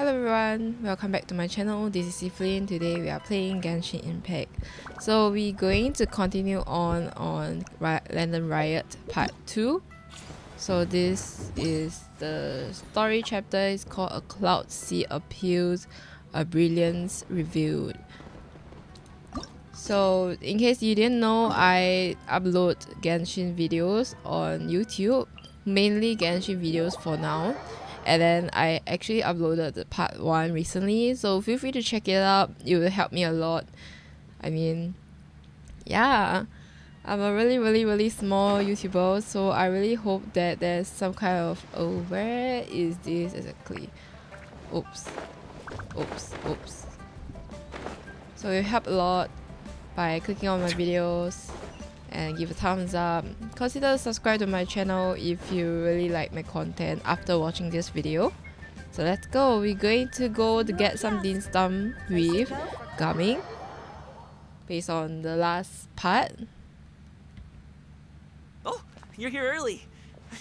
Hello everyone, welcome back to my channel. This is Evelyn. Today we are playing Genshin Impact. So we're going to continue on London Riot Part 2. So this is the story chapter. It's called A Cloud Sea Appeals, A Brilliance Revealed. So in case you didn't know, I upload Genshin videos on YouTube, mainly Genshin videos for now. And then I actually uploaded the part 1 recently, so feel free to check it out. It will help me a lot. I mean, yeah, I'm a really small YouTuber, so I really hope that there's some kind of, oh, where is this exactly? Oops. So it help a lot by clicking on my videos and give a thumbs up. Consider subscribe to my channel if you really like my content after watching this video. So let's go. We're going to go to get some dim sum with Gaming based on the last part. Oh, you're here early.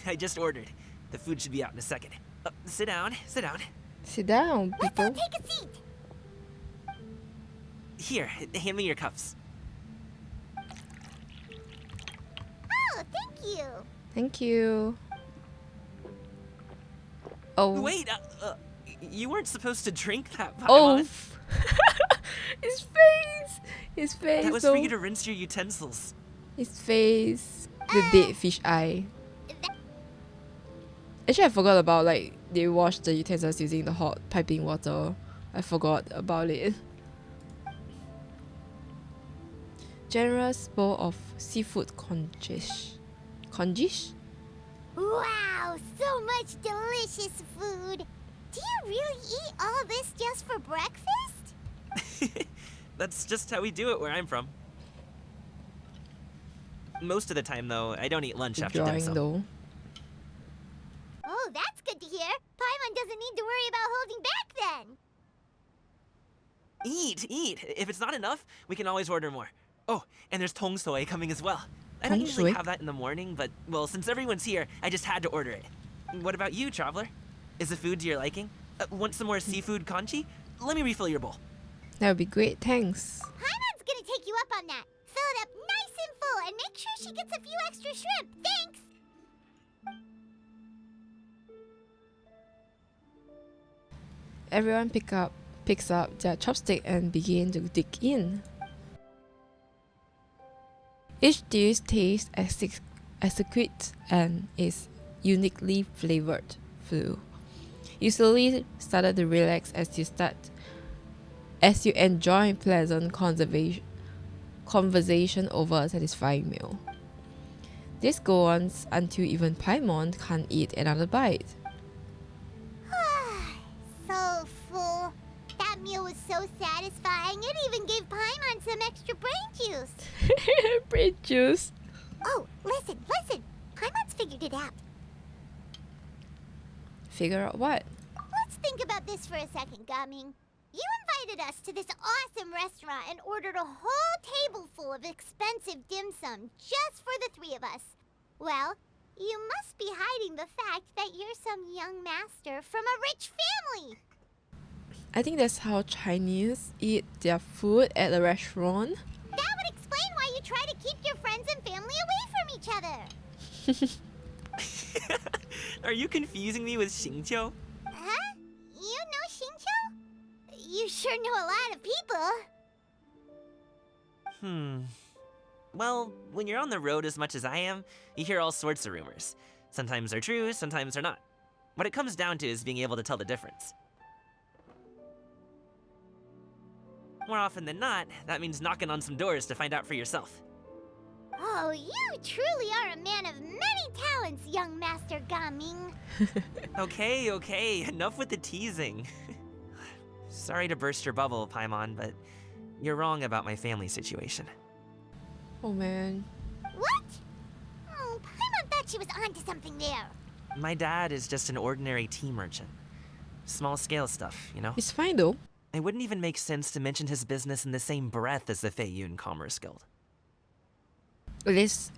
I just ordered. The food should be out in a second. Sit down. Sit down, Let's people. all take a seat. Here, hand me your cups. Oh, thank you. Thank you. Oh. Wait, you weren't supposed to drink that, Oh. Paimon. His face. His face. That was for you to rinse your utensils. His face. The dead fish eye. Actually, I forgot about like they wash the utensils using the hot piping water. I forgot about it. Generous bowl of seafood conchish. Conchish? Wow, so much delicious food. Do you really eat all this just for breakfast? That's just how we do it where I'm from. Most of the time, though, I don't eat lunch after dim Drawing sum. though. Oh, that's good to hear. Paimon doesn't need to worry about holding back then. Eat! If it's not enough, we can always order more. Oh, and there's tong soy coming as well. I don't Tong usually soy? have that in the morning, but, well, since everyone's here, I just had to order it. What about you, traveler? Is the food to your liking? Want some more seafood conchi? Let me refill your bowl. That would be great, thanks. Paimon's gonna take you up on that. Fill it up nice and full and make sure she gets a few extra shrimp. Thanks. Everyone picks up their chopstick and begin to dig in. Each dish tastes exquisite and is uniquely flavored. You slowly started to relax as you enjoy pleasant conversation over a satisfying meal. This goes on until even Paimon can't eat another bite. So full. That meal was so satisfying. It even gave Paimon some extra brain juice. Brain juice. Oh, listen. Paimon's figured it out. Figure out what? Let's think about this for a second, Gaming. You invited us to this awesome restaurant and ordered a whole table full of expensive dim sum just for the 3 of us. Well, you must be hiding the fact that you're some young master from a rich family. I think that's how Chinese eat their food at a restaurant. That would explain why you try to keep your friends and family away from each other. Are you confusing me with Xingqiu? Huh? You know Xingqiu? You sure know a lot of people. Well, when you're on the road as much as I am, you hear all sorts of rumors. Sometimes they're true, sometimes they're not. What it comes down to is being able to tell the difference. More often than not, that means knocking on some doors to find out for yourself. Oh, you truly are a man of many talents, young Master Gaming. Okay, enough with the teasing. Sorry to burst your bubble, Paimon, but you're wrong about my family situation. Oh man. What? Oh, Paimon thought she was onto something there. My dad is just an ordinary tea merchant. Small scale stuff, you know? It's fine though. It wouldn't even make sense to mention his business in the same breath as the Feiyun Commerce Guild. At least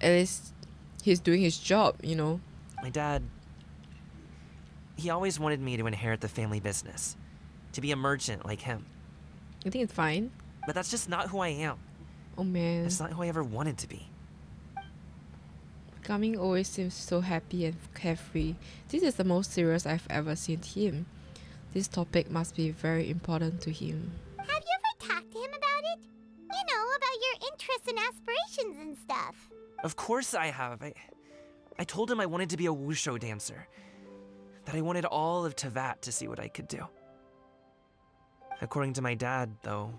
he's doing his job, you know. My dad... He always wanted me to inherit the family business. to be a merchant like him. I think it's fine. But that's just not who I am. Oh man. It's not who I ever wanted to be. Gaming always seems so happy and carefree. This is the most serious I've ever seen him. This topic must be very important to him. Have you ever talked to him about it? You know, about your interests and aspirations and stuff. Of course I have. I told him I wanted to be a wushu dancer. That I wanted all of Tevat to see what I could do. According to my dad, though,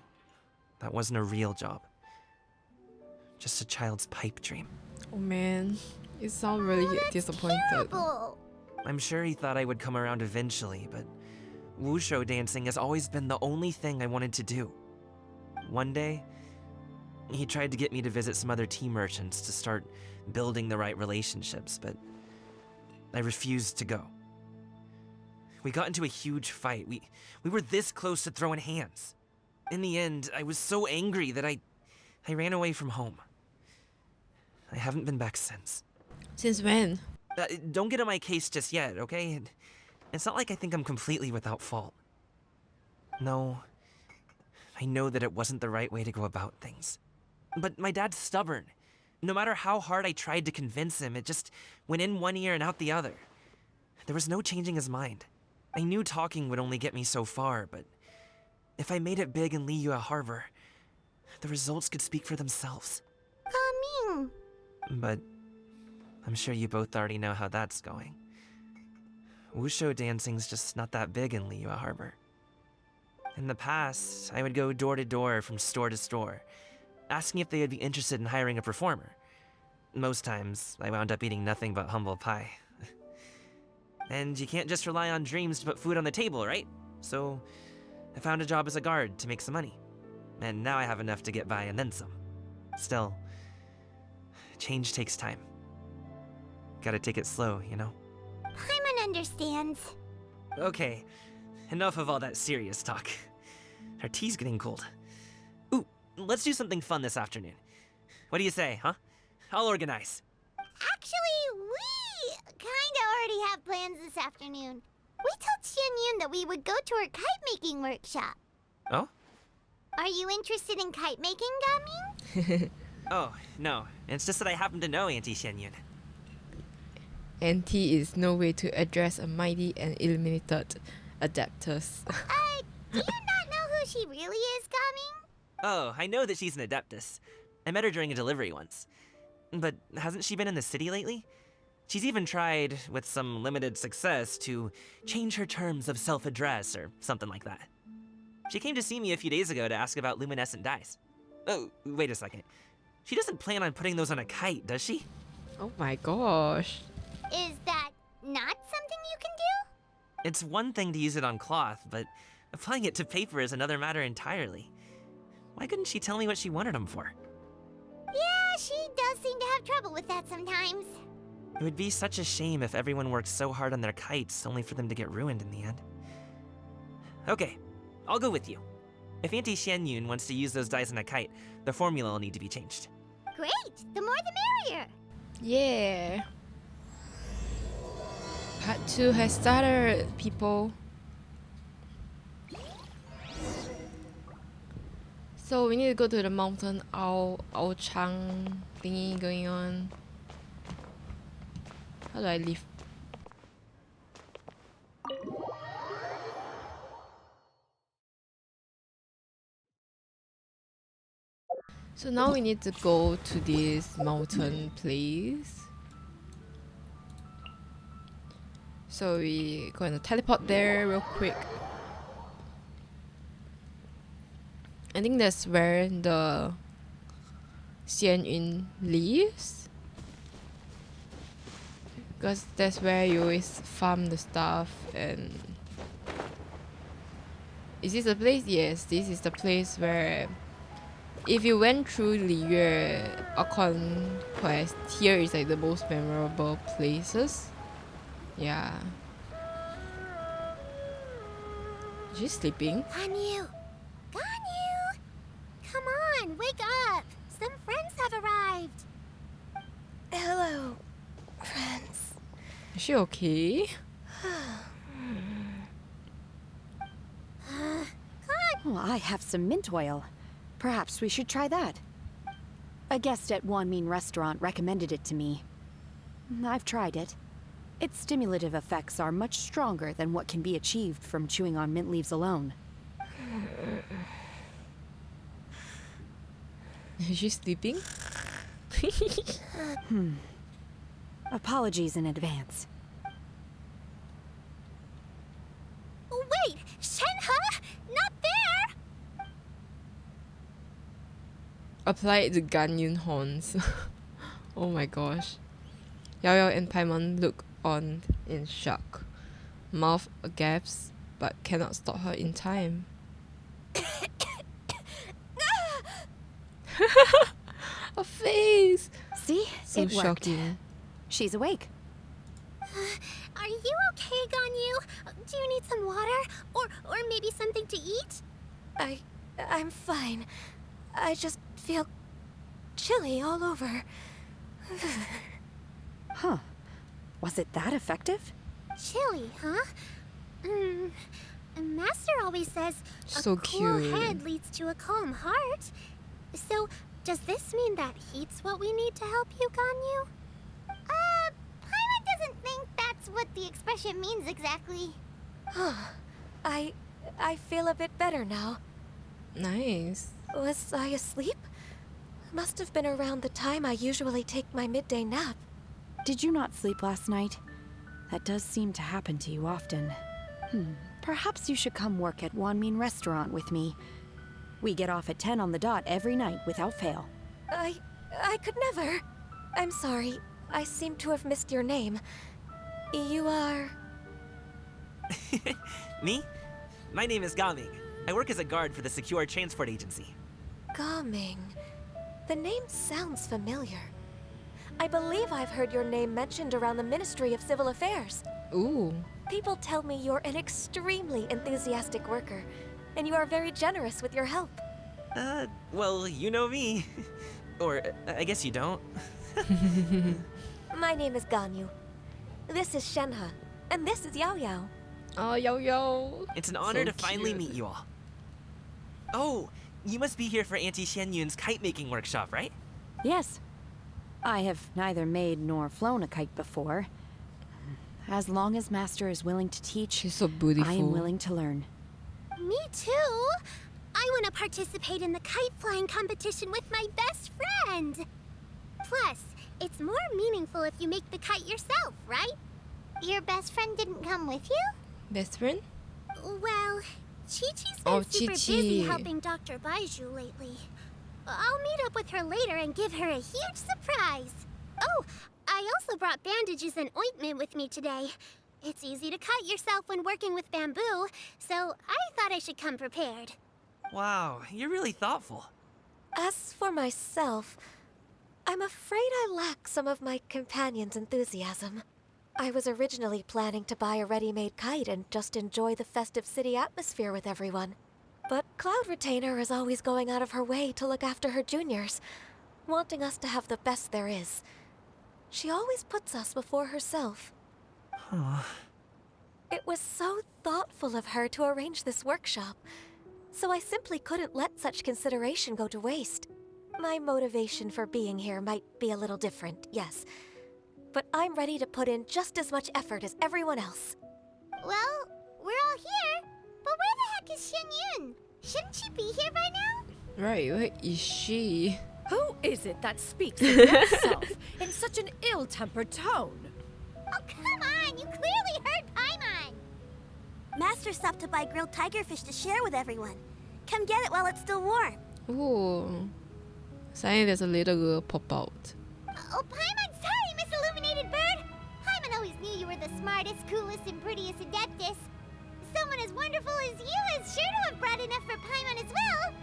that wasn't a real job. Just a child's pipe dream. Oh man, it sounds really disappointed. Terrible. I'm sure he thought I would come around eventually, but wushu dancing has always been the only thing I wanted to do. One day, he tried to get me to visit some other tea merchants to start building the right relationships, but I refused to go. We got into a huge fight. We were this close to throwing hands. In the end, I was so angry that I ran away from home. I haven't been back since. Since when? Don't get on my case just yet, okay? It's not like I think I'm completely without fault. No, I know that it wasn't the right way to go about things. But my dad's stubborn. No matter how hard I tried to convince him, it just went in one ear and out the other. There was no changing his mind. I knew talking would only get me so far, but if I made it big in Liyue Harbor, the results could speak for themselves. Gaming. But I'm sure you both already know how that's going. Wushu dancing's just not that big in Liyue Harbor. In the past, I would go door to door from store to store, asking if they would be interested in hiring a performer. Most times, I wound up eating nothing but humble pie. And you can't just rely on dreams to put food on the table, right? So, I found a job as a guard to make some money. And now I have enough to get by and then some. Still, change takes time. Gotta take it slow, you know? Paimon understands. Okay, enough of all that serious talk. Our tea's getting cold. Ooh, let's do something fun this afternoon. What do you say, huh? I'll organize. Actually, we kinda already have plans this afternoon. We told Xianyun that we would go to her kite making workshop. Oh? Are you interested in kite making, Gaming? Oh, no. It's just that I happen to know Auntie Xianyun. Auntie is no way to address a mighty and illuminated adeptus. Do you not know who she really is, Gaming? Oh, I know that she's an adeptus. I met her during a delivery once. But hasn't she been in the city lately? She's even tried, with some limited success, to change her terms of self-address or something like that. She came to see me a few days ago to ask about luminescent dyes. Oh, wait a second. She doesn't plan on putting those on a kite, does she? Oh my gosh. Is that not something you can do? It's one thing to use it on cloth, but applying it to paper is another matter entirely. Why couldn't she tell me what she wanted them for? Yeah, she does seem to have trouble with that sometimes. It would be such a shame if everyone worked so hard on their kites only for them to get ruined in the end. Okay, I'll go with you. If Auntie Xianyun wants to use those dyes on a kite, the formula will need to be changed. Great! The more the merrier! Yeah. Part 2 has started, people. So we need to go to the mountain Ao Chang thingy going on. How do I leave? So now we need to go to this mountain place. So we're going to teleport there real quick. I think that's where the Xianyun lives. Because that's where you always farm the stuff and... Is this the place? Yes, this is the place where... If you went through Liyue Conquest, here is like the most memorable places. Yeah. She's sleeping. Ganyu! Ganyu! Come on, wake up! Some friends have arrived! Hello, friends. Is she okay? Oh, I have some mint oil. Perhaps we should try that. A guest at Wanmin restaurant recommended it to me. I've tried it. Its stimulative effects are much stronger than what can be achieved from chewing on mint leaves alone. Is she sleeping? Apologies in advance. Wait! Shenhe! Not there! Apply the Ganyu horns. Oh my gosh. Yaoyao and Paimon look on in shock. Mouth agaps, but cannot stop her in time. Her face! See? So It worked. shocking. She's awake. Are you okay, Ganyu? Do you need some water? Or maybe something to eat? I'm fine. I just feel chilly all over. Huh. Was it that effective? Chilly, huh? Master always says So a cool cute. head leads to a calm heart. So, does this mean that heat's what we need to help you, Ganyu? Paimon doesn't think that's what the expression means exactly. I feel a bit better now. Nice. Was I asleep? Must have been around the time I usually take my midday nap. Did you not sleep last night? That does seem to happen to you often. Perhaps you should come work at Wanmin restaurant with me. We get off at 10 on the dot every night without fail. I could never. I'm sorry. I seem to have missed your name. You are... Me? My name is Gaming. I work as a guard for the Secure Transport Agency. Gaming. The name sounds familiar. I believe I've heard your name mentioned around the Ministry of Civil Affairs. Ooh. People tell me you're an extremely enthusiastic worker, and you are very generous with your help. Well, you know me. Or, I guess you don't. My name is Ganyu. This is Shenhe, and this is Yaoyao. Oh, Yaoyao. It's an honor So to finally cute. meet you all. Oh, you must be here for Auntie Xianyun's kite making workshop, right? Yes. I have neither made nor flown a kite before. As long as Master is willing to teach, She's so beautiful. I am willing to learn. Me too. I want to participate in the kite flying competition with my best friend. Plus, it's more meaningful if you make the kite yourself, right? Your best friend didn't come with you? Best friend? Well, Chi-Chi's been Oh, super Chi-Chi. busy helping Dr. Baiju lately. I'll meet up with her later and give her a huge surprise. Oh, I also brought bandages and ointment with me today. It's easy to cut yourself when working with bamboo, so I thought I should come prepared. Wow, you're really thoughtful. As for myself, I'm afraid I lack some of my companion's enthusiasm. I was originally planning to buy a ready-made kite and just enjoy the festive city atmosphere with everyone. But Cloud Retainer is always going out of her way to look after her juniors, wanting us to have the best there is. She always puts us before herself. Huh. It was so thoughtful of her to arrange this workshop, so I simply couldn't let such consideration go to waste. My motivation for being here might be a little different, yes, but I'm ready to put in just as much effort as everyone else. Well, we're all here, but where the heck is Xianyun? Shouldn't she be here by now? Right, where is she? Who is it that speaks of yourself in such an ill-tempered tone? Oh, come on! You clearly heard Paimon! Master stopped to buy grilled tigerfish to share with everyone. Come get it while it's still warm. Ooh. Suddenly there's a little girl pop out. Oh, Paimon, sorry, Miss Illuminated Bird! Paimon always knew you were the smartest, coolest, and prettiest adeptus. Someone as wonderful as you is sure to have brought enough for Paimon as well,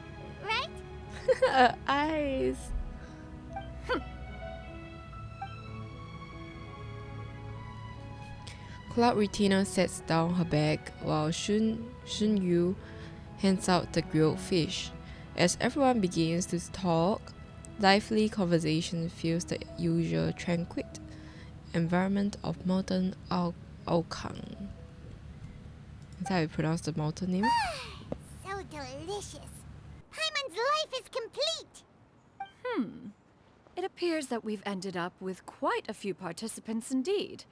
right? Eyes. Cloud Retina sets down her bag while Xinyue hands out the grilled fish. As everyone begins to talk, lively conversation fills the usual tranquil environment of modern Aokang. Is that how you pronounce the mountain name? So delicious. Paimon's life is complete. It appears that we've ended up with quite a few participants indeed.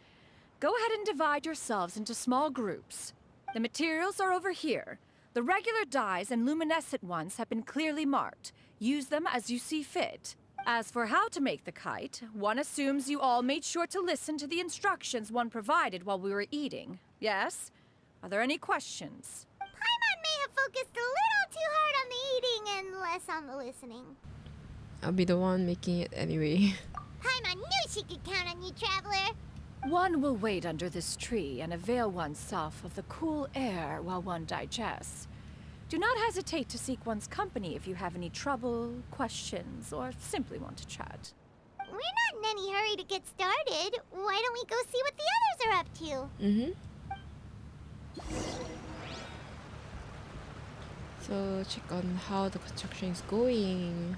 Go ahead and divide yourselves into small groups. The materials are over here. The regular dyes and luminescent ones have been clearly marked. Use them as you see fit. As for how to make the kite, one assumes you all made sure to listen to the instructions one provided while we were eating. Yes? Are there any questions? Paimon may have focused a little too hard on the eating and less on the listening. I'll be the one making it anyway. Paimon knew she could count on you, Traveler. One will wait under this tree and avail oneself of the cool air while one digests. Do not hesitate to seek one's company if you have any trouble, questions, or simply want to chat. We're not in any hurry to get started. Why don't we go see what the others are up to? So check on how the construction is going.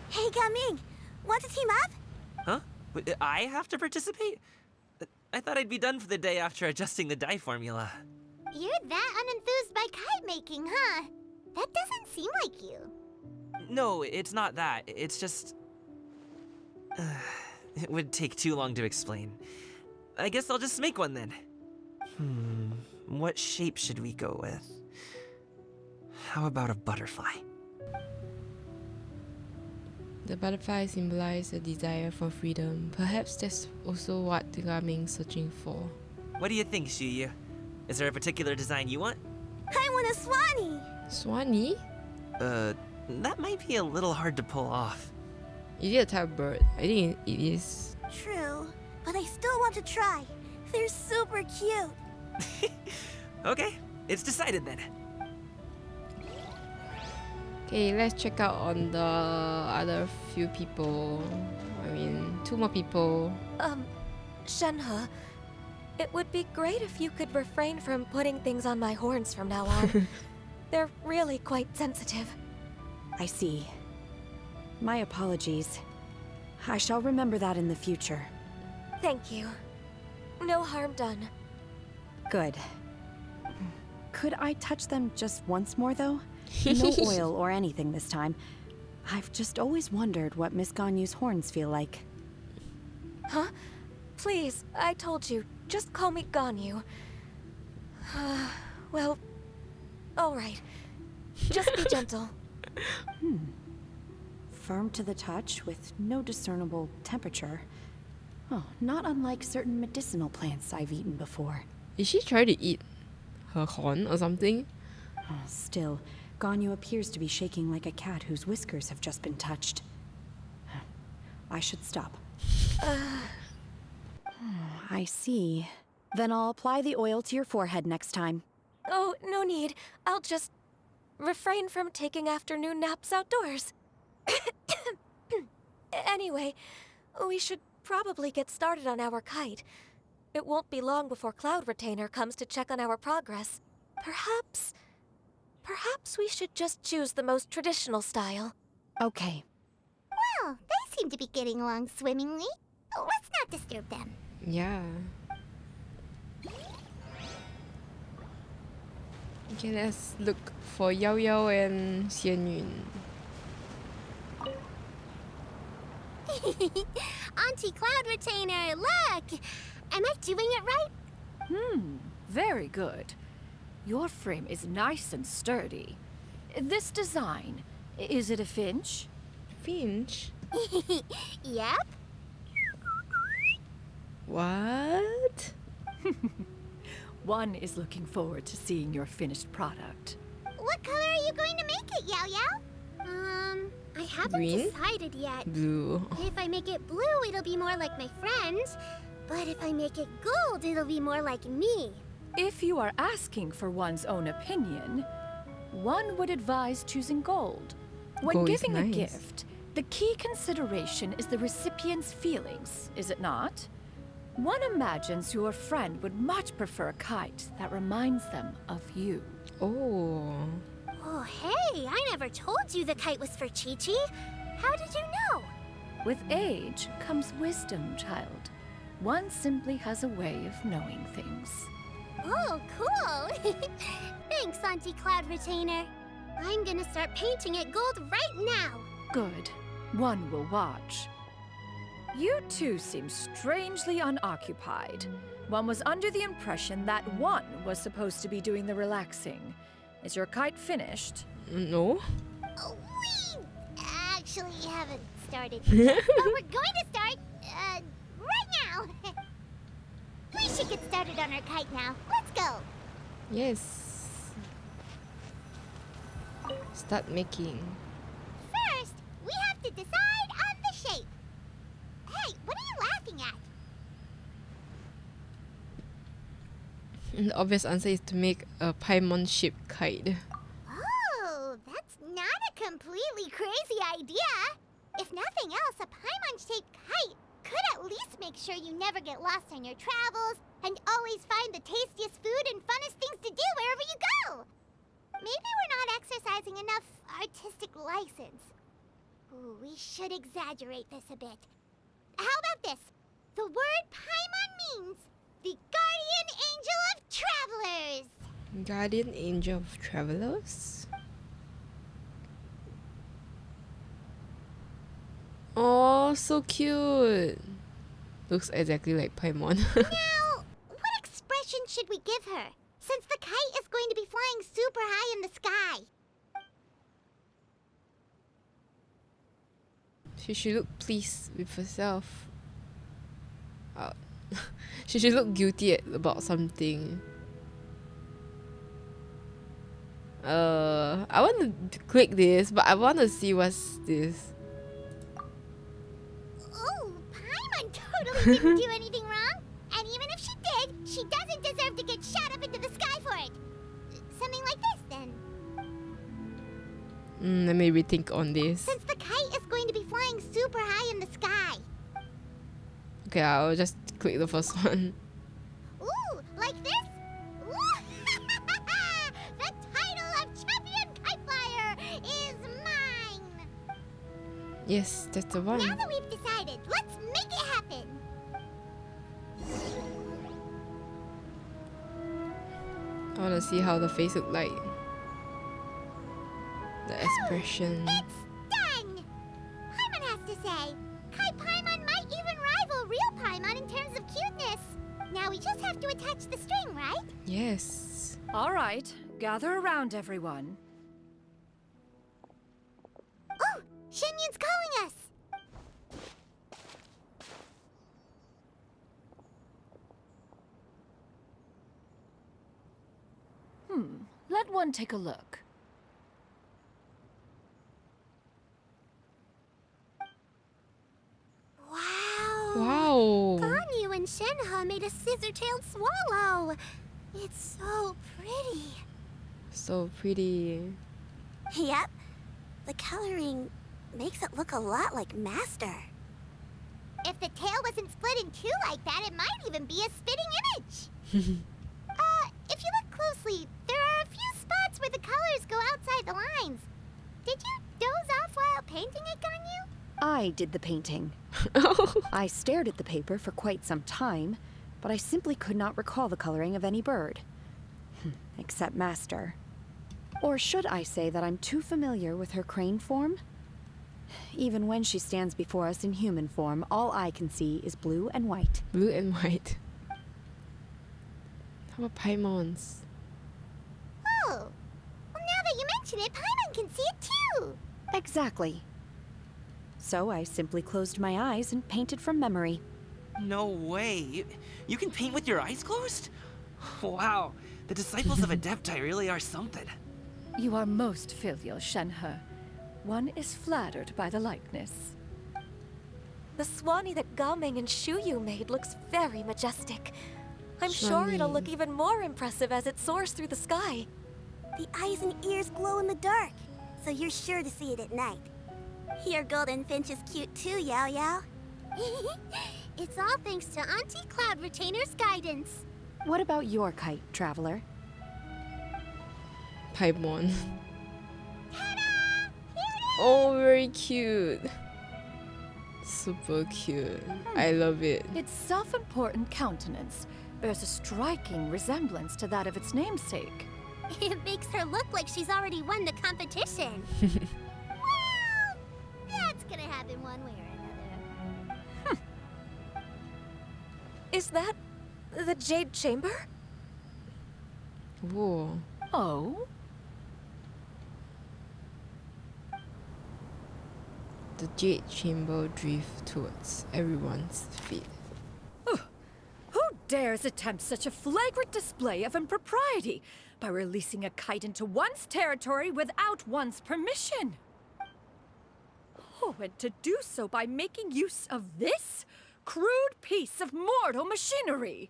Hey, Gaming! Want to team up? Huh? I have to participate? I thought I'd be done for the day after adjusting the dye formula. You're that unenthused by kite making, huh? That doesn't seem like you. No, it's not that. It's just... it would take too long to explain. I guess I'll just make one then. What shape should we go with? How about a butterfly? The butterfly symbolizes a desire for freedom. Perhaps that's also what the Gaming is searching for. What do you think, Xinyue? Is there a particular design you want? I want a swanee! Swanee? That might be a little hard to pull off. Is it a type of bird? I think it is. True, but I still want to try. They're super cute. Okay, it's decided then. Okay, let's check out on the other few people. I mean, 2 more people. Shenhe, it would be great if you could refrain from putting things on my horns from now on. They're really quite sensitive. I see. My apologies. I shall remember that in the future. Thank you. No harm done. Good. Could I touch them just once more, though? No oil or anything this time. I've just always wondered what Miss Ganyu's horns feel like. Huh? Please, I told you. Just call me Ganyu. Well, alright. Just be gentle. Firm to the touch with no discernible temperature. Oh, not unlike certain medicinal plants I've eaten before. Is she trying to eat her horn or something? Still, Ganyu appears to be shaking like a cat whose whiskers have just been touched. I should stop. I see. Then I'll apply the oil to your forehead next time. Oh, no need. I'll just refrain from taking afternoon naps outdoors. Anyway, we should probably get started on our kite. It won't be long before Cloud Retainer comes to check on our progress. Perhaps we should just choose the most traditional style. Okay. Well, they seem to be getting along swimmingly. Let's not disturb them. Yeah. Okay, let's look for Yaoyao and Xianyun. Auntie Cloud Retainer, look! Am I doing it right? Very good. Your frame is nice and sturdy. This design, is it a finch? Finch? Yep. What? One is looking forward to seeing your finished product. What color are you going to make it, Yaoyao? I haven't Green? decided yet. Blue. If I make it blue, it'll be more like my friends. But if I make it gold, it'll be more like me. If you are asking for one's own opinion, one would advise choosing gold. When Gold is giving a nice. gift, the key consideration is the recipient's feelings, is it not? One imagines your friend would much prefer a kite that reminds them of you. Oh. Oh, hey, I never told you the kite was for Chi-Chi. How did you know? With age comes wisdom, child. One simply has a way of knowing things. Oh, cool. Thanks, Auntie Cloud Retainer. I'm gonna start painting it gold right now. Good. One will watch. You two seem strangely unoccupied. One was under the impression that one was supposed to be doing the relaxing. Is your kite finished? No. Oh, we actually haven't started yet, but we're going to start, right now. We should get started on our kite now. Let's go. Yes. Start making. First, we have to decide on the shape. Hey, what are you laughing at? And the obvious answer is to make a Paimon-shaped kite. Oh, that's not a completely crazy idea. If nothing else, a Paimon-shaped kite could at least make sure you never get lost on your travels and always find the tastiest food and funnest things to do wherever you go. Maybe we're not exercising enough artistic license. Ooh, we should exaggerate this a bit. How about this? The word Paimon means the guardian angel of travelers. Guardian angel of travelers? Oh, so cute. Looks exactly like Paimon. Now, what expression should we give her? Since the kite is going to be flying super high in the sky. She should look pleased with herself. She should look guilty about something. I want to click this, but I want to see what's this. Oh, Paimon totally didn't do anything wrong. And even if she did, she doesn't deserve to get shot up into the sky for it. Something like this, then. Let me rethink on this. Since the kite is going to be flying super high in the sky. Okay, I'll just click the first one. Ooh, like this? Ooh. The title of Champion Kite Flyer is mine. Yes, that's the one. Now that we've decided, let's make it happen. I want to see how the face look like. The expression. It's done! Paimon has to say. Kite Paimon might even rival real Paimon in terms of cuteness. Now we just have to attach the string, right? Yes. All right, gather around, everyone. Oh, Xianyun's calling us. Let one take a look. Wow. Wow. Ganyu and Shenhe made a scissor-tailed swallow. It's so pretty. So pretty. Yep. The coloring makes it look a lot like Master. If the tail wasn't split in two like that, it might even be a spitting image. If you look closely, there are a few spots where the colors go outside the lines. Did you doze off while painting it, Ganyu? I did the painting. I stared at the paper for quite some time, but I simply could not recall the coloring of any bird. Except Master. Or should I say that I'm too familiar with her crane form? Even when she stands before us in human form, all I can see is blue and white. Blue and white. How about Paimons? Oh. Well, now that you mention it, Paimon can see it too. Exactly. So I simply closed my eyes and painted from memory. No way. You can paint with your eyes closed? Wow. The disciples of adepti really are something. You are most filial, Shenhe. One is flattered by the likeness. The Swanee that Gaming and Xinyue made looks very majestic. I'm sure it'll look even more impressive as it soars through the sky. The eyes and ears glow in the dark, so you're sure to see it at night. Your golden finch is cute too, Yaoyao. It's all thanks to Auntie Cloud Retainer's guidance. What about your kite, Traveler? Paimon. Ta-da! Here it is! Oh, very cute. Super cute. I love it. Its self-important countenance bears a striking resemblance to that of its namesake. It makes her look like she's already won the competition. Well, that's gonna happen one way or another. Is that the Jade Chamber? Whoa. Oh? The Jade Chamber drift towards everyone's feet. Who dares attempt such a flagrant display of impropriety by releasing a kite into one's territory without one's permission? Oh, and to do so by making use of this crude piece of mortal machinery.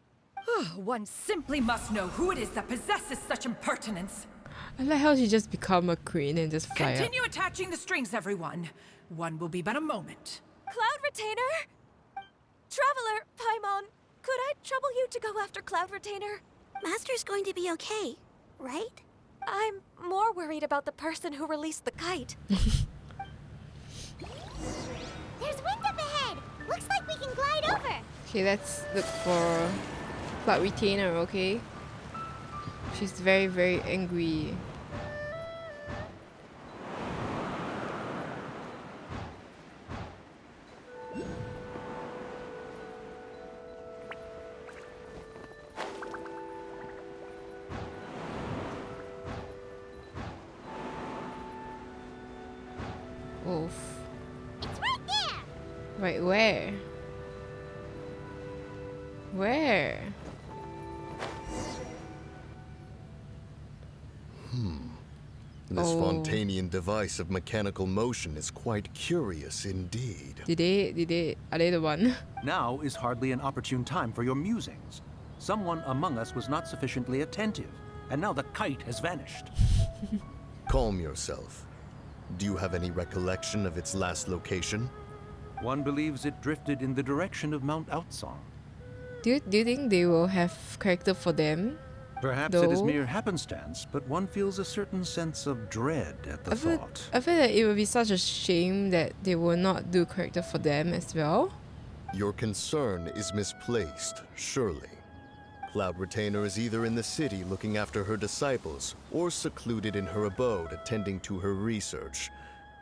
One simply must know who it is that possesses such impertinence. I like how she just become a queen and just fly up. Continue attaching the strings, everyone. One will be but a moment. Cloud Retainer? Traveler, Paimon, could I trouble you to go after Cloud Retainer? Master's going to be okay, right? I'm more worried about the person who released the kite. There's wind up ahead! Looks like we can glide over! Okay, let's look for Cloud Retainer, okay? She's very, very angry. Oof. It's right there! Right, where? Where? This Oh. Fontanian device of mechanical motion is quite curious indeed. Are they the one? Now is hardly an opportune time for your musings. Someone among us was not sufficiently attentive, and now the kite has vanished. Calm yourself. Do you have any recollection of its last location? One believes it drifted in the direction of Mount Outsong. Do you think they will have character for them? Perhaps it is No. mere happenstance, but one feels a certain sense of dread at the thought. I feel that it would be such a shame that they will not do character for them as well. Your concern is misplaced, surely. Cloud Retainer is either in the city looking after her disciples, or secluded in her abode attending to her research.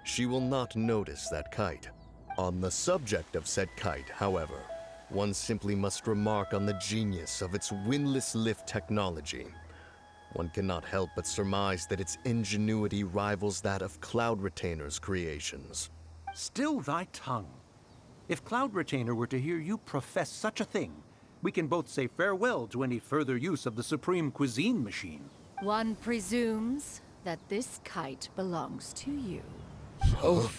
She will not notice that kite. On the subject of said kite, however, one simply must remark on the genius of its windless lift technology. One cannot help but surmise that its ingenuity rivals that of Cloud Retainer's creations. Still thy tongue. If Cloud Retainer were to hear you profess such a thing, we can both say farewell to any further use of the Supreme Cuisine Machine. One presumes that this kite belongs to you. Oh,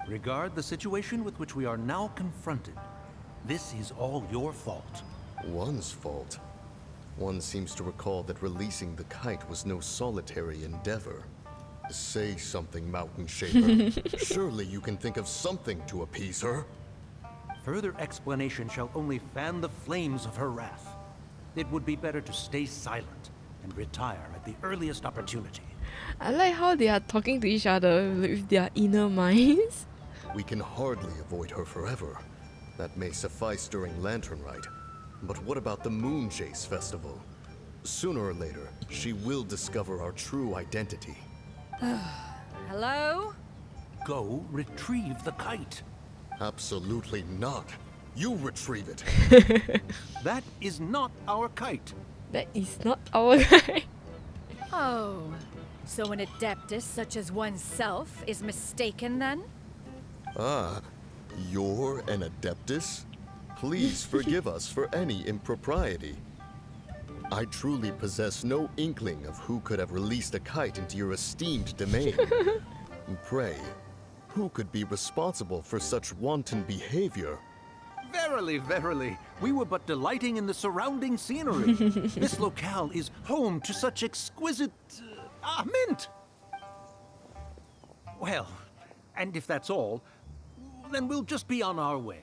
Regard the situation with which we are now confronted. This is all your fault. One's fault. One seems to recall that releasing the kite was no solitary endeavor. Say something, Mountain Shaper. Surely you can think of something to appease her. Further explanation shall only fan the flames of her wrath. It would be better to stay silent and retire at the earliest opportunity. I like how they are talking to each other with their inner minds. We can hardly avoid her forever. That may suffice during Lantern Rite. But what about the Moon Chase Festival? Sooner or later, she will discover our true identity. Hello? Go retrieve the kite. Absolutely not. You retrieve it. That is not our kite. That is not our guy. Oh, so an adeptus such as oneself is mistaken then? Ah, you're an adeptus? Please forgive us for any impropriety. I truly possess no inkling of who could have released a kite into your esteemed domain. Pray, who could be responsible for such wanton behavior? Verily, verily, we were but delighting in the surrounding scenery. This locale is home to such exquisite... mint! Well, and if that's all, then we'll just be on our way.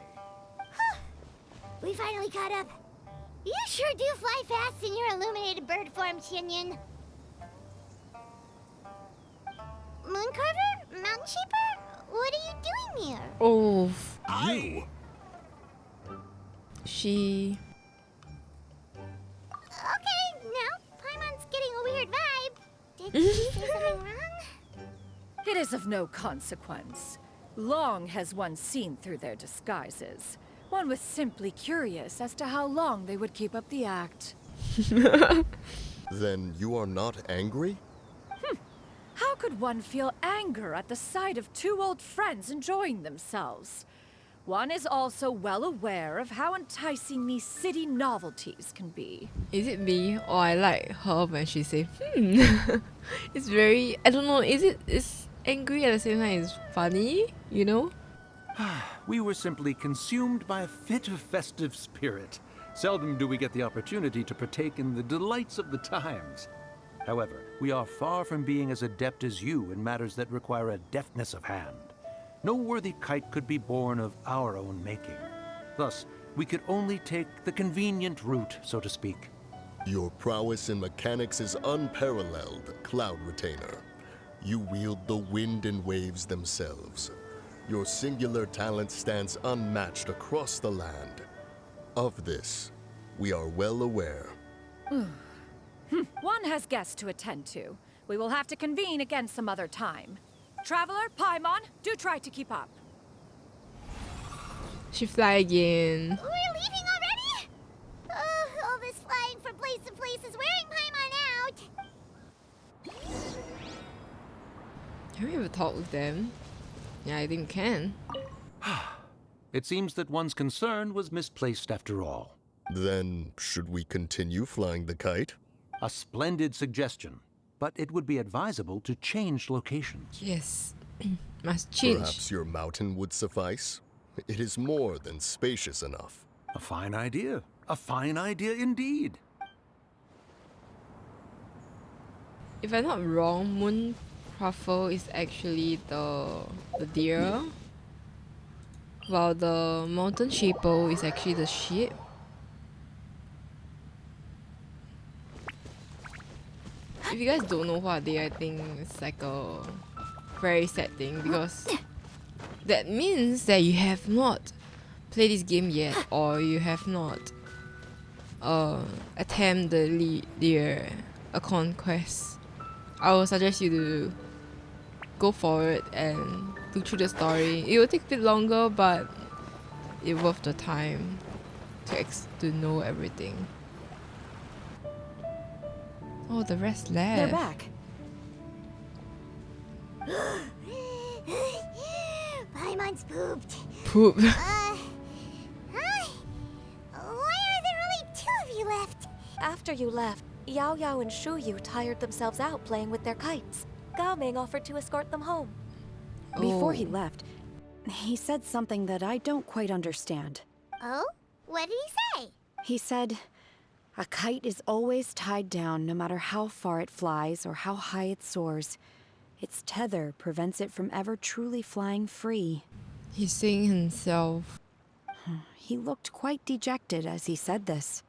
We finally caught up. You sure do fly fast in your illuminated bird form, Xianyun. Mooncarver? Mountain Shaper? What are you doing here? Oh, You? she. Okay, now Paimon's getting Did she say something wrong? It is of no consequence. Long has one seen through their disguises. One was simply curious as to how long they would keep up the act. Then you are not angry? How could one feel anger at the sight of two old friends enjoying themselves? One is also well aware of how enticing these city novelties can be. Is it me or I like her when she say It's very, I don't know, it's angry at the same time, it's funny, you know? We were simply consumed by a fit of festive spirit. Seldom do we get the opportunity to partake in the delights of the times. However, we are far from being as adept as you in matters that require a deftness of hand. No worthy kite could be born of our own making. Thus, we could only take the convenient route, so to speak. Your prowess in mechanics is unparalleled, Cloud Retainer. You wield the wind and waves themselves. Your singular talent stands unmatched across the land. Of this, we are well aware. One has guests to attend to. We will have to convene again some other time. Traveler, Paimon, do try to keep up. She fly again. We're leaving already? Oh, all this flying from place to place is wearing Paimon out. Can we ever talk with them? Yeah, I think we can. It seems that one's concern was misplaced after all. Then, should we continue flying the kite? A splendid suggestion, but it would be advisable to change locations. Yes. Must change. Perhaps your mountain would suffice? It is more than spacious enough. A fine idea. A fine idea indeed. If I'm not wrong, Moon Truffle is actually the deer, while the Mountain Sheeple is actually the sheep. If you guys don't know what they are, I think it's like a very sad thing because that means that you have not played this game yet or you have not attempted a conquest. I will suggest you to go forward and look through the story. It will take a bit longer, but it's worth the time to know everything. Oh, the rest left. They're back. Paimon's pooped. Poop. Hi. Why are there only two of you left? After you left, Yaoyao and Xinyue tired themselves out playing with their kites. Gaming offered to escort them home. Before he Oh. left, he said something that I don't quite understand. Oh? What did he say? He said, a kite is always tied down no matter how far it flies or how high it soars. Its tether prevents it from ever truly flying free. He's saying himself. He looked quite dejected as he said this.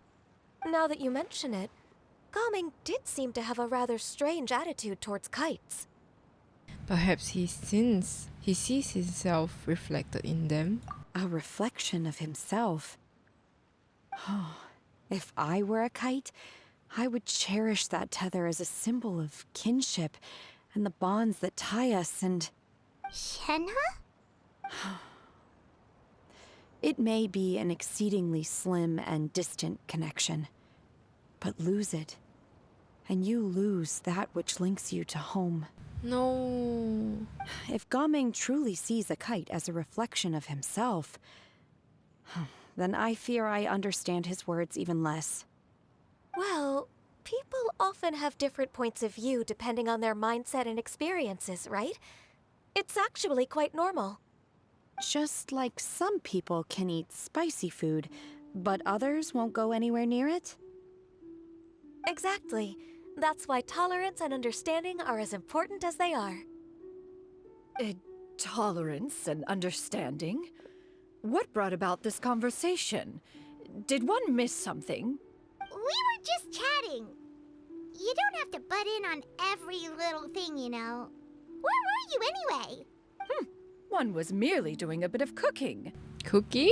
Now that you mention it, Gaming did seem to have a rather strange attitude towards kites. Perhaps he sees himself reflected in them. A reflection of himself. If I were a kite, I would cherish that tether as a symbol of kinship and the bonds that tie us and... Shenhe? It may be an exceedingly slim and distant connection, but lose it, and you lose that which links you to home. No. If Gaming truly sees a kite as a reflection of himself, then I fear I understand his words even less. Well, people often have different points of view depending on their mindset and experiences, right? It's actually quite normal. Just like some people can eat spicy food, but others won't go anywhere near it? Exactly. That's why tolerance and understanding are as important as they are. Tolerance and understanding? What brought about this conversation? Did one miss something? We were just chatting. You don't have to butt in on every little thing, you know. Where were you anyway? One was merely doing a bit of cooking. Cookie?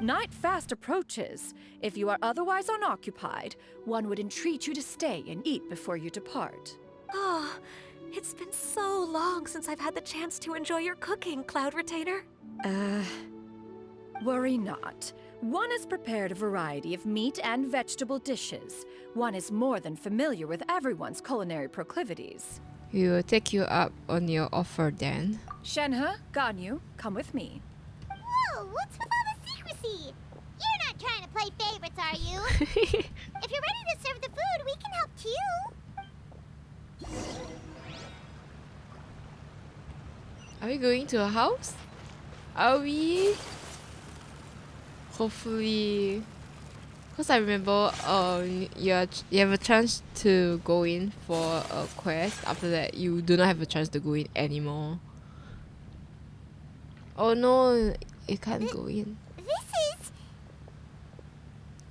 Night fast approaches. If you are otherwise unoccupied, one would entreat you to stay and eat before you depart. Oh, it's been so long since I've had the chance to enjoy your cooking, Cloud Retainer. Worry not. One has prepared a variety of meat and vegetable dishes. One is more than familiar with everyone's culinary proclivities. We will take you up on your offer then. Shenhe, Ganyu, come with me. Whoa, what's with all the secrecy? You're not trying to play favorites, are you? If you're ready to serve the food, we can help too. Are we going to a house? Are we? Hopefully. Because I remember you have a chance to go in for a quest. After that, you do not have a chance to go in anymore. Oh no, you can't go in. This is...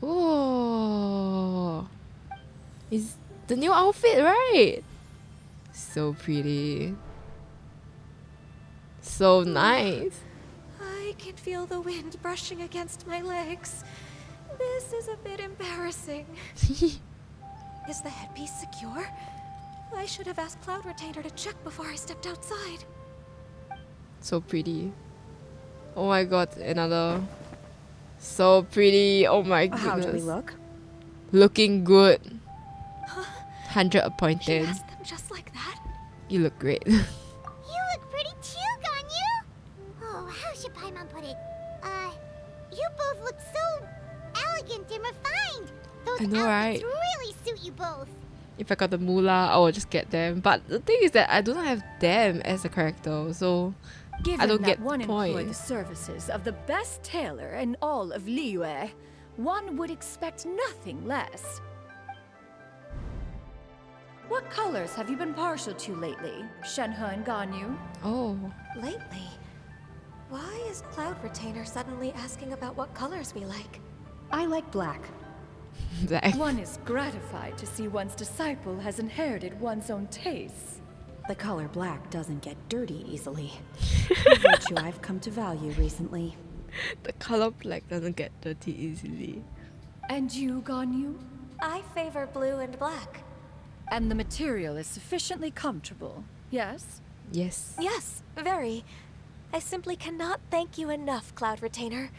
Oh, it's the new outfit, right? So pretty. So nice. I can feel the wind brushing against my legs. This is a bit embarrassing. Is the headpiece secure? I should have asked Cloud Retainer to check before I stepped outside. So pretty. Oh my god, another. So pretty. Oh my goodness. How do we look? Looking good. 100 She appointed. asked them just like that? You look great. You look pretty too, Ganyu. Oh, how should Paimon put it? You both look so elegant and refined. Those I know, outfits right? really suit you both. If I got the moolah, I will just get them. But the thing is that I don't have them as a character, so Given don't that get the one employed point. the services of the best tailor in all of Liyue, one would expect nothing less. What colors have you been partial to lately, Shenhe and Ganyu? oh, Lately? Why is Cloud Retainer suddenly asking about what colors we like? I like black. black. One is gratified to see one's disciple has inherited one's own tastes. The color black doesn't get dirty easily. A virtue I've come to value recently. The color black doesn't get dirty easily. And you, Ganyu? I favor blue and black. And the material is sufficiently comfortable, yes? Yes. Yes, very. I simply cannot thank you enough, Cloud Retainer,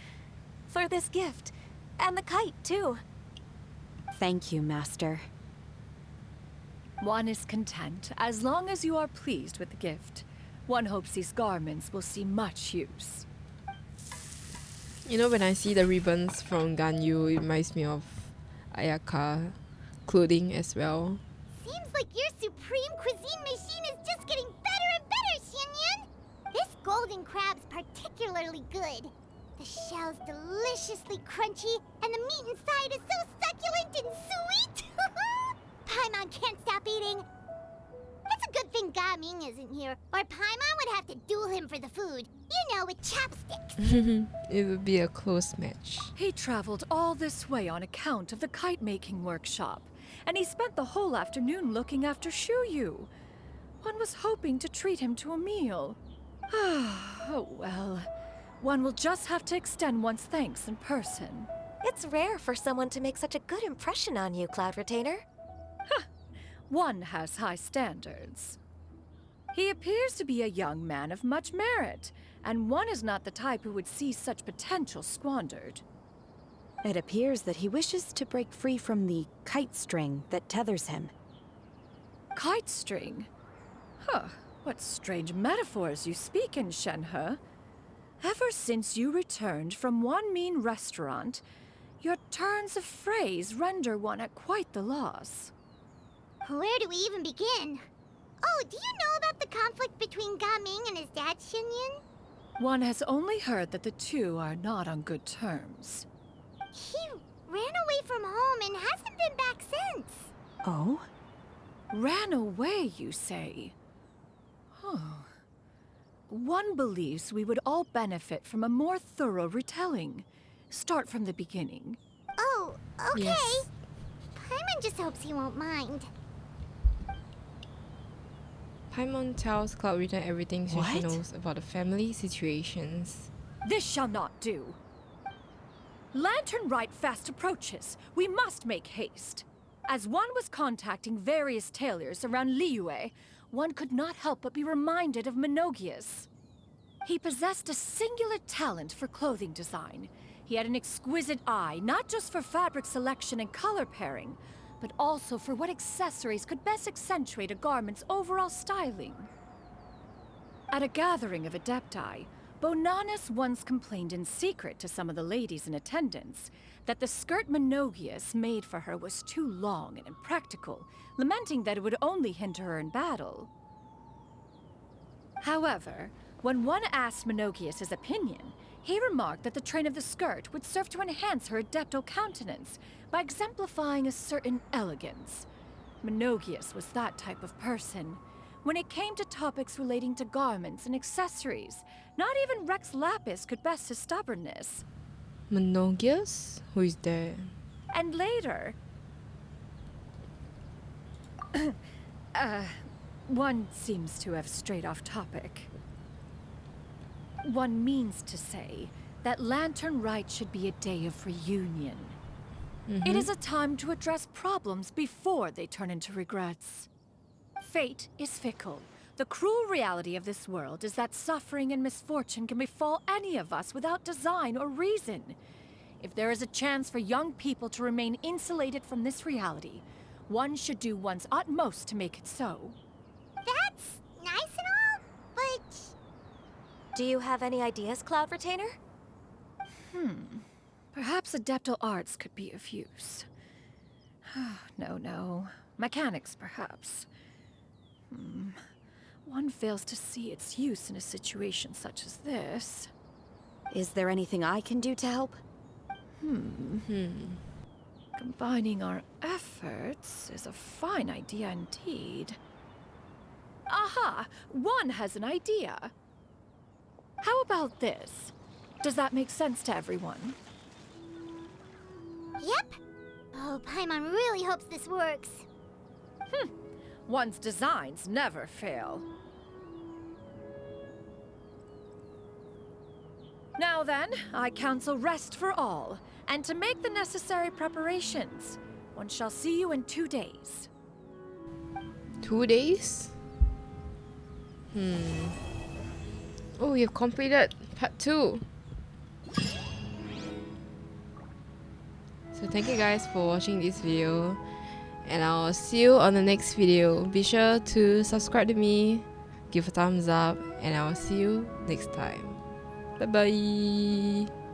for this gift. And the kite, too. Thank you, Master. One is content as long as you are pleased with the gift. One hopes these garments will see much use. You know, when I see the ribbons from Ganyu, it reminds me of Ayaka clothing as well. Seems like your supreme cuisine machine is just getting better and better, Xianyun. This golden crab's particularly good. The shell's deliciously crunchy, and the meat inside is so succulent and sweet. Paimon can't stop eating. It's a good thing Gaming isn't here, or Paimon would have to duel him for the food. You know, with chopsticks. It would be a close match. He traveled all this way on account of the kite making workshop, and he spent the whole afternoon looking after Xinyue. One was hoping to treat him to a meal. Oh well. One will just have to extend one's thanks in person. It's rare for someone to make such a good impression on you, Cloud Retainer. One has high standards. He appears to be a young man of much merit, and one is not the type who would see such potential squandered. It appears that he wishes to break free from the kite string that tethers him. Kite string? Huh, what strange metaphors you speak in, Shenhe. Ever since you returned from one mean restaurant, your turns of phrase render one at quite the loss. Where do we even begin? Oh, do you know about the conflict between Gaming and his dad, Xianyun? One has only heard that the two are not on good terms. He ran away from home and hasn't been back since. Oh? Ran away, you say? Huh. One believes we would all benefit from a more thorough retelling. Start from the beginning. Oh, okay. Yes. Paimon just hopes he won't mind. Paimon tells Cloud Retainer everything she What? knows about the family situations. This shall not do. Lantern Rite fast approaches. We must make haste. As one was contacting various tailors around Liyue, one could not help but be reminded of Menogius. He possessed a singular talent for clothing design. He had an exquisite eye, not just for fabric selection and color pairing, but also for what accessories could best accentuate a garment's overall styling. At a gathering of adepti, Bonanis once complained in secret to some of the ladies in attendance that the skirt Menogius made for her was too long and impractical, lamenting that it would only hinder her in battle. However, when one asked Menogius his opinion, he remarked that the train of the skirt would serve to enhance her adeptal countenance by exemplifying a certain elegance. Menogius was that type of person. When it came to topics relating to garments and accessories, not even Rex Lapis could best his stubbornness. Menogius? Who is that? And later... one seems to have strayed off topic. One means to say that Lantern Rite should be a day of reunion. It is a time to address problems before they turn into regrets. Fate is fickle. The cruel reality of this world is that suffering and misfortune can befall any of us without design or reason. If there is a chance for young people to remain insulated from this reality, one should do one's utmost to make it so. That's nice and all, but... Do you have any ideas, Cloud Retainer? Perhaps adeptal arts could be of use. No. Mechanics, perhaps. One fails to see its use in a situation such as this. Is there anything I can do to help? Combining our efforts is a fine idea indeed. Aha! One has an idea. How about this? Does that make sense to everyone? Yep. Oh, Paimon really hopes this works. One's designs never fail. Now then, I counsel rest for all, and to make the necessary preparations. One shall see you in 2 days. 2 days? Oh, you've completed part 2. So thank you guys for watching this video, and I'll see you on the next video. Be sure to subscribe to me, give a thumbs up, and I'll see you next time. Bye bye.